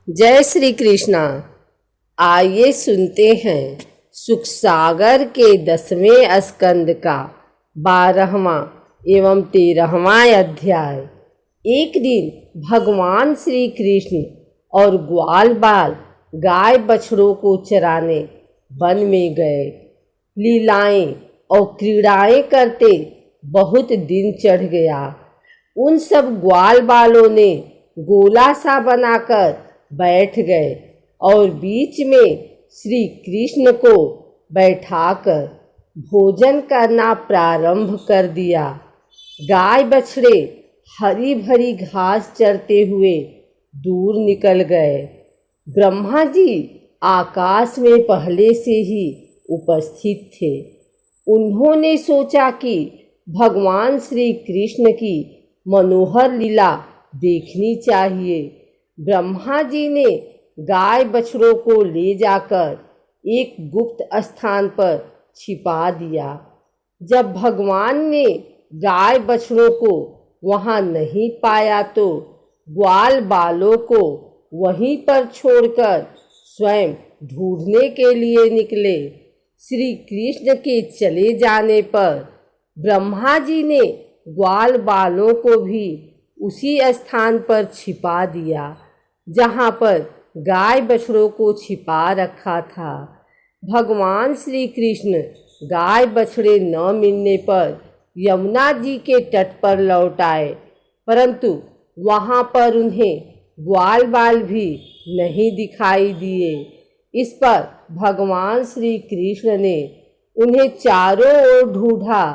जय श्री कृष्णा। आइए सुनते हैं सुख सागर के 10वें स्कंद का 12वां एवं 13वां अध्याय। एक दिन भगवान श्री कृष्ण और ग्वाल बाल गाय बछड़ों को चराने वन में गए। लीलाएं और क्रीड़ाएं करते बहुत दिन चढ़ गया। उन सब ग्वाल बालों ने गोला सा बनाकर बैठ गए और बीच में श्री कृष्ण को बैठाकर भोजन करना प्रारंभ कर दिया। गाय बछड़े हरी भरी घास चरते हुए दूर निकल गए। ब्रह्मा जी आकाश में पहले से ही उपस्थित थे। उन्होंने सोचा कि भगवान श्री कृष्ण की मनोहर लीला देखनी चाहिए। ब्रह्मा जी ने गाय बछड़ों को ले जाकर एक गुप्त स्थान पर छिपा दिया। जब भगवान ने गाय बछड़ों को वहां नहीं पाया तो ग्वाल बालों को वहीं पर छोड़कर स्वयं ढूंढने के लिए निकले। श्री कृष्ण के चले जाने पर ब्रह्मा जी ने ग्वाल बालों को भी उसी स्थान पर छिपा दिया जहाँ पर गाय बछड़ों को छिपा रखा था। भगवान श्री कृष्ण गाय बछड़े न मिलने पर यमुना जी के तट पर लौट आए, परंतु वहाँ पर उन्हें ग्वाल बाल भी नहीं दिखाई दिए। इस पर भगवान श्री कृष्ण ने उन्हें चारों ओर ढूंढा,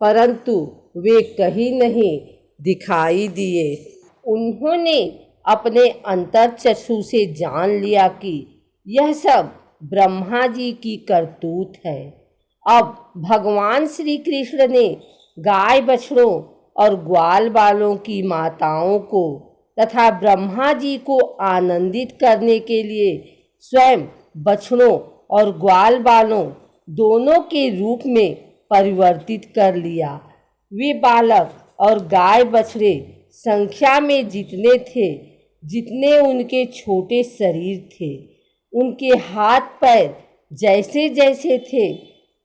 परंतु वे कहीं नहीं दिखाई दिए। उन्होंने अपने अंतर्चक्षु से जान लिया कि यह सब ब्रह्मा जी की करतूत है। अब भगवान श्री कृष्ण ने गाय बछड़ों और ग्वाल बालों की माताओं को तथा ब्रह्मा जी को आनंदित करने के लिए स्वयं बछड़ों और ग्वाल बालों दोनों के रूप में परिवर्तित कर लिया। वे बालक और गाय बछड़े संख्या में जितने थे, जितने उनके छोटे शरीर थे, उनके हाथ पैर जैसे जैसे थे,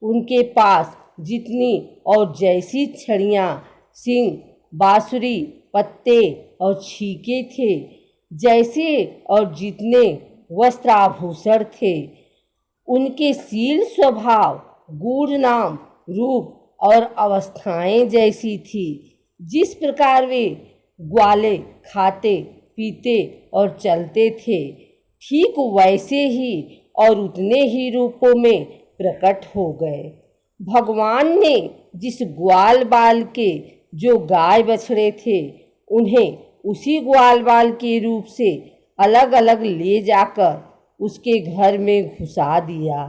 उनके पास जितनी और जैसी छड़ियाँ, सींग, बांसुरी, पत्ते और छीके थे, जैसे और जितने वस्त्राभूषण थे, उनके शील स्वभाव, गूढ़ नाम, रूप और अवस्थाएं जैसी थी। जिस प्रकार वे ग्वाले खाते पीते और चलते थे, ठीक वैसे ही और उतने ही रूपों में प्रकट हो गए। भगवान ने जिस ग्वाल बाल के जो गाय बछड़े थे, उन्हें उसी ग्वाल बाल के रूप से अलग अलग ले जाकर उसके घर में घुसा दिया।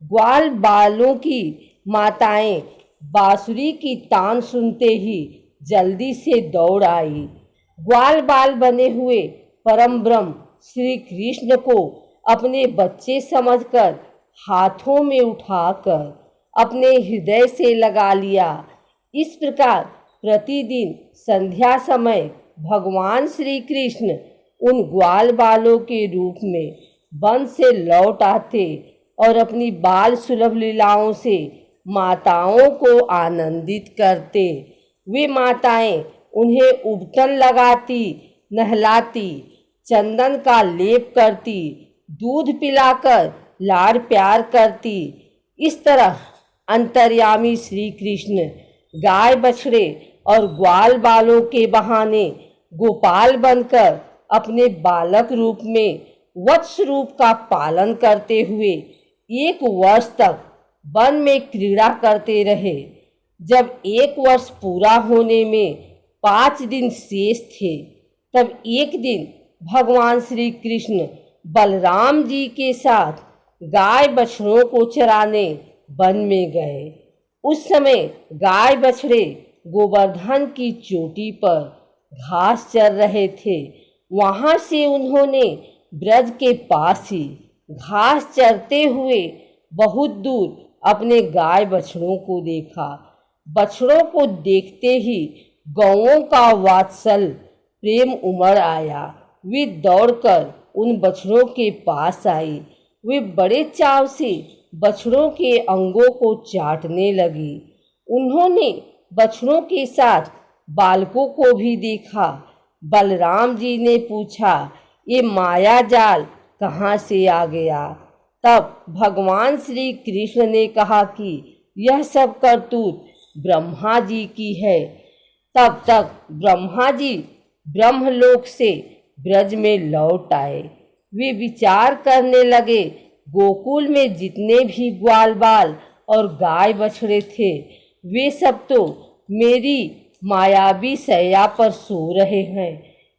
ग्वाल बालों की माताएं बांसुरी की तान सुनते ही जल्दी से दौड़ आई। ग्वाल बाल बने हुए परम ब्रह्म श्री कृष्ण को अपने बच्चे समझकर हाथों में उठाकर अपने हृदय से लगा लिया। इस प्रकार प्रतिदिन संध्या समय भगवान श्री कृष्ण उन ग्वाल बालों के रूप में वन से लौट आते और अपनी बाल सुलभ लीलाओं से माताओं को आनंदित करते। वे माताएं उन्हें उबटन लगाती, नहलाती, चंदन का लेप करती, दूध पिलाकर लाड़ प्यार करती। इस तरह अंतर्यामी श्री कृष्ण गाय बछड़े और ग्वाल बालों के बहाने गोपाल बनकर अपने बालक रूप में वत्स रूप का पालन करते हुए 1 वर्ष तक वन में क्रीड़ा करते रहे। जब 1 वर्ष पूरा होने में 5 दिन शेष थे, तब एक दिन भगवान श्री कृष्ण बलराम जी के साथ गाय बछड़ों को चराने वन में गए। उस समय गाय बछड़े गोवर्धन की चोटी पर घास चर रहे थे। वहां से उन्होंने ब्रज के पास ही घास चरते हुए बहुत दूर अपने गाय बछड़ों को देखा। बछड़ों को देखते ही गौओं का वात्सल प्रेम उमड़ आया। वे दौड़कर उन बछड़ों के पास आई। वे बड़े चाव से बछड़ों के अंगों को चाटने लगी। उन्होंने बछड़ों के साथ बालकों को भी देखा। बलराम जी ने पूछा, ये माया जाल कहाँ से आ गया? तब भगवान श्री कृष्ण ने कहा कि यह सब करतूत ब्रह्मा जी की है। तब तक ब्रह्मा जी ब्रह्मलोक से ब्रज में लौट आए। वे विचार करने लगे, गोकुल में जितने भी ग्वाल बाल और गाय बछड़े थे, वे सब तो मेरी मायावी सैया पर सो रहे हैं।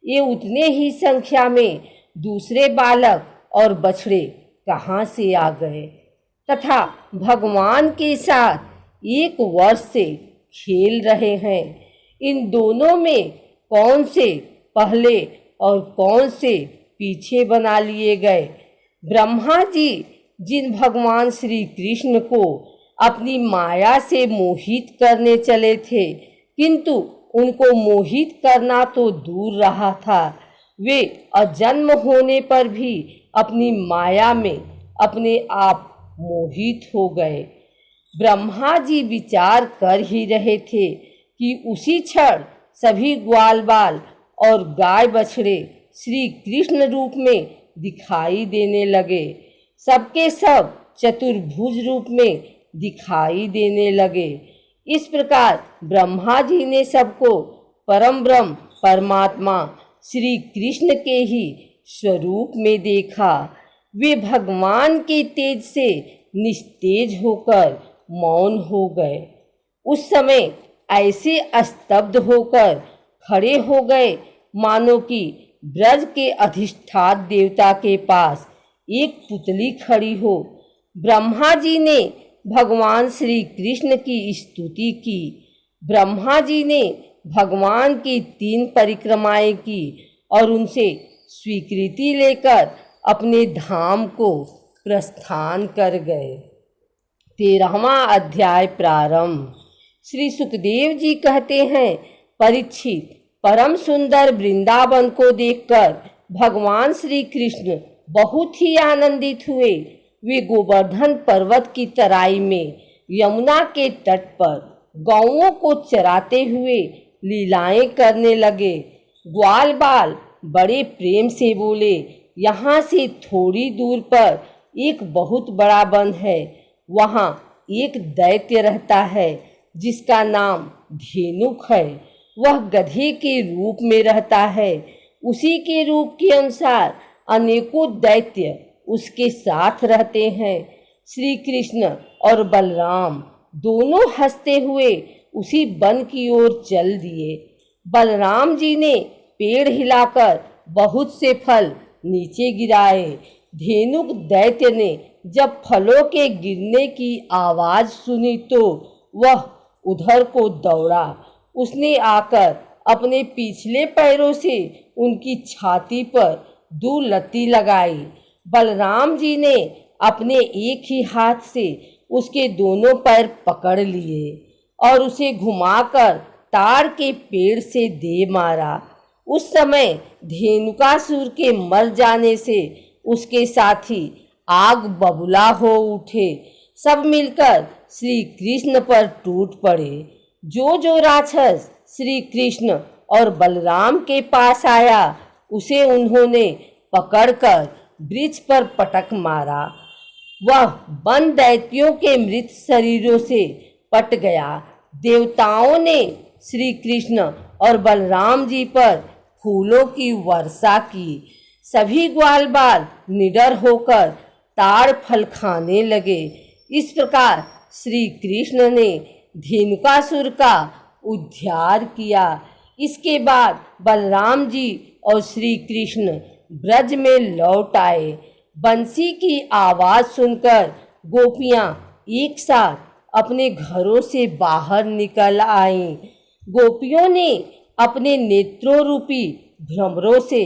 ये उतने ही संख्या में दूसरे बालक और बछड़े कहाँ से आ गए? तथा भगवान के साथ 1 वर्ष से खेल रहे हैं। इन दोनों में कौन से पहले और कौन से पीछे बना लिए गए? ब्रह्मा जी जिन भगवान श्री कृष्ण को अपनी माया से मोहित करने चले थे, किंतु उनको मोहित करना तो दूर रहा था, वे अजन्म होने पर भी अपनी माया में अपने आप मोहित हो गए। ब्रह्मा जी विचार कर ही रहे थे कि उसी क्षण सभी ग्वाल बाल और गाय बछड़े श्री कृष्ण रूप में दिखाई देने लगे। सबके सब चतुर्भुज रूप में दिखाई देने लगे। इस प्रकार ब्रह्मा जी ने सबको परम ब्रह्म परमात्मा श्री कृष्ण के ही स्वरूप में देखा। वे भगवान के तेज से निस्तेज होकर मौन हो गए। उस समय ऐसे स्तब्ध होकर खड़े हो गए मानो कि ब्रज के अधिष्ठात देवता के पास एक पुतली खड़ी हो। ब्रह्मा जी ने भगवान श्री कृष्ण की स्तुति की। ब्रह्मा जी ने भगवान की 3 परिक्रमाएं की और उनसे स्वीकृति लेकर अपने धाम को प्रस्थान कर गए। 13वां अध्याय प्रारंभ। श्री सुखदेव जी कहते हैं, परीक्षित, परम सुंदर वृंदावन को देखकर भगवान श्री कृष्ण बहुत ही आनंदित हुए। वे गोवर्धन पर्वत की तराई में यमुना के तट पर गौओं को चराते हुए लीलाएं करने लगे। ग्वाल बाल बड़े प्रेम से बोले, यहाँ से थोड़ी दूर पर एक बहुत बड़ा वन है। वहाँ एक दैत्य रहता है जिसका नाम धेनुक है। वह गधे के रूप में रहता है। उसी के रूप के अनुसार अनेकों दैत्य उसके साथ रहते हैं। श्री कृष्ण और बलराम दोनों हंसते हुए उसी वन की ओर चल दिए। बलराम जी ने पेड़ हिलाकर बहुत से फल नीचे गिराए। धेनुक दैत्य ने जब फलों के गिरने की आवाज सुनी तो वह उधर को दौड़ा। उसने आकर अपने पिछले पैरों से उनकी छाती पर 2 लत्ती लगाई। बलराम जी ने अपने एक ही हाथ से उसके दोनों पैर पकड़ लिए और उसे घुमाकर ताड़ के पेड़ से दे मारा। उस समय धेनुकासुर के मर जाने से उसके साथी आग बबूला हो उठे। सब मिलकर श्री कृष्ण पर टूट पड़े। जो राक्षस श्री कृष्ण और बलराम के पास आया, उसे उन्होंने पकड़कर वृक्ष पर पटक मारा। वह वन दैत्यों के मृत शरीरों से पट गया। देवताओं ने श्री कृष्ण और बलराम जी पर फूलों की वर्षा की। सभी ग्वाल बाल निडर होकर ताड़ फल खाने लगे। इस प्रकार श्री कृष्ण ने धेनुकासुर का उद्धार किया। इसके बाद बलराम जी और श्री कृष्ण ब्रज में लौट आए। बंसी की आवाज सुनकर गोपियां एक साथ अपने घरों से बाहर निकल आईं। गोपियों ने अपने नेत्रों रूपी भ्रमरों से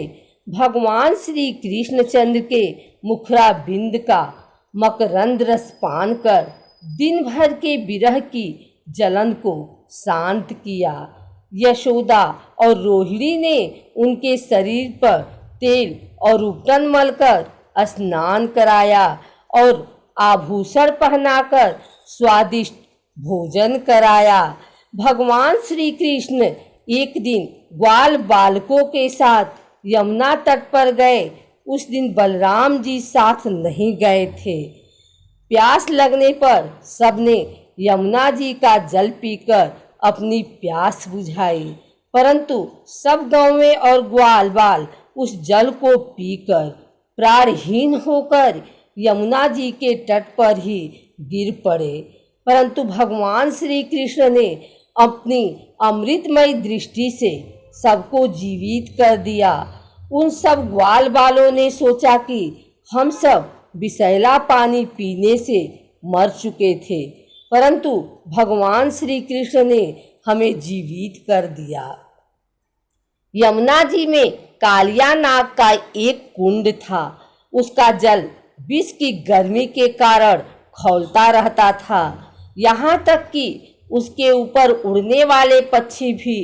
भगवान श्री कृष्णचंद्र के मुखरा बिंद का मकरंद रस पान कर दिन भर के विरह की जलन को शांत किया। यशोदा और रोहिणी ने उनके शरीर पर तेल और उपटन मलकर स्नान कराया और आभूषण पहनाकर स्वादिष्ट भोजन कराया। भगवान श्री कृष्ण एक दिन ग्वाल बालकों के साथ यमुना तट पर गए। उस दिन बलराम जी साथ नहीं गए थे। प्यास लगने पर सबने यमुना जी का जल पीकर अपनी प्यास बुझाई, परंतु सब गौवें और ग्वाल बाल उस जल को पीकर प्राणहीन होकर यमुना जी के तट पर ही गिर पड़े। परंतु भगवान श्री कृष्ण ने अपनी अमृतमय दृष्टि से सबको जीवित कर दिया। उन सब ग्वाल बालों ने सोचा कि हम सब विषैला पानी पीने से मर चुके थे, परंतु भगवान श्री कृष्ण ने हमें जीवित कर दिया। यमुना जी में कालिया नाग का एक कुंड था। उसका जल विष की गर्मी के कारण खौलता रहता था, यहाँ तक कि उसके ऊपर उड़ने वाले पक्षी भी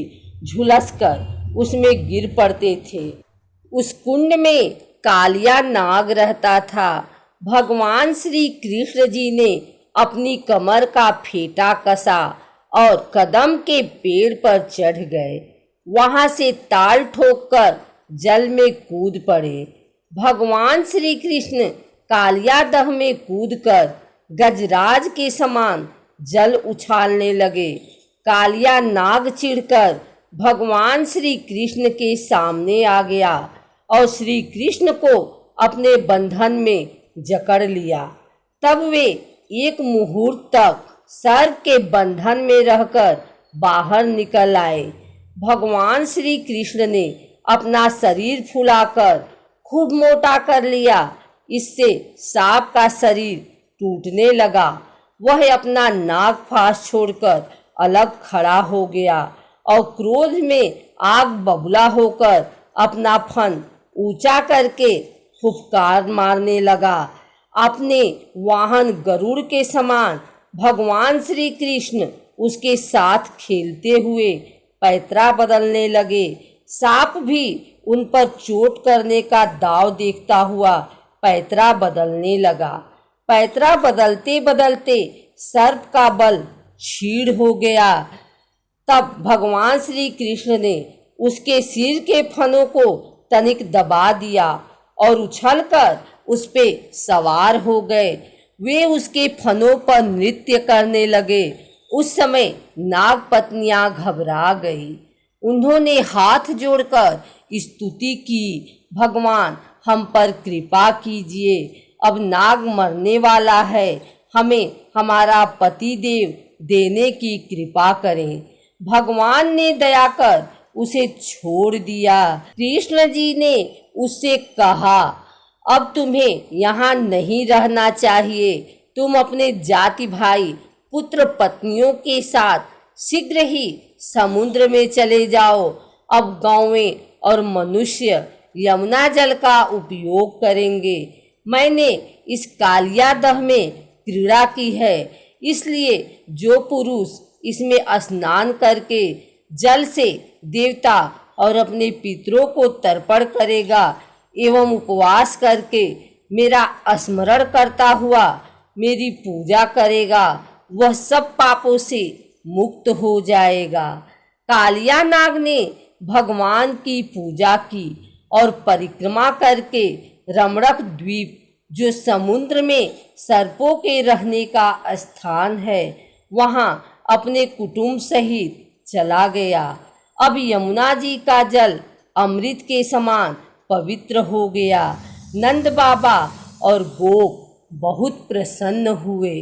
झुलसकर उसमें गिर पड़ते थे। उस कुंड में कालिया नाग रहता था। भगवान श्री कृष्ण जी ने अपनी कमर का फेंटा कसा और कदम के पेड़ पर चढ़ गए। वहां से ताल ठोककर जल में कूद पड़े। भगवान श्री कृष्ण कालिया दह में कूदकर गजराज के समान जल उछालने लगे। कालिया नाग चिढ़कर भगवान श्री कृष्ण के सामने आ गया और श्री कृष्ण को अपने बंधन में जकड़ लिया। तब वे एक मुहूर्त तक सर्प के बंधन में रहकर बाहर निकल आए। भगवान श्री कृष्ण ने अपना शरीर फुलाकर खूब मोटा कर लिया। इससे सांप का शरीर टूटने लगा। वह अपना नाग फांस छोड़कर अलग खड़ा हो गया और क्रोध में आग बबूला होकर अपना फन ऊंचा करके फुफकार मारने लगा। अपने वाहन गरुड़ के समान भगवान श्री कृष्ण उसके साथ खेलते हुए पैतरा बदलने लगे। सांप भी उन पर चोट करने का दांव देखता हुआ पैतरा बदलने लगा। पैतरा बदलते बदलते सर्प का बल क्षीण हो गया। तब भगवान श्री कृष्ण ने उसके सिर के फनों को तनिक दबा दिया और उछलकर उस पे सवार हो गए। वे उसके फनों पर नृत्य करने लगे। उस समय नाग पत्नियां घबरा गई। उन्होंने हाथ जोड़कर स्तुति की, भगवान हम पर कृपा कीजिए, अब नाग मरने वाला है, हमें हमारा पति देव देने की कृपा करें। भगवान ने दया कर उसे छोड़ दिया। कृष्ण जी ने उससे कहा, अब तुम्हें यहाँ नहीं रहना चाहिए। तुम अपने जाति भाई पुत्र पत्नियों के साथ शीघ्र ही समुद्र में चले जाओ। अब गांवें और मनुष्य यमुना जल का उपयोग करेंगे। मैंने इस कालिया दह में क्रीड़ा की है, इसलिए जो पुरुष इसमें स्नान करके जल से देवता और अपने पितरों को तर्पण करेगा एवं उपवास करके मेरा स्मरण करता हुआ मेरी पूजा करेगा, वह सब पापों से मुक्त हो जाएगा। कालिया नाग ने भगवान की पूजा की और परिक्रमा करके रमणक द्वीप, जो समुद्र में सर्पों के रहने का स्थान है, वहां अपने कुटुंब सहित चला गया। अब यमुना जी का जल अमृत के समान पवित्र हो गया। नंद बाबा और गोप बहुत प्रसन्न हुए।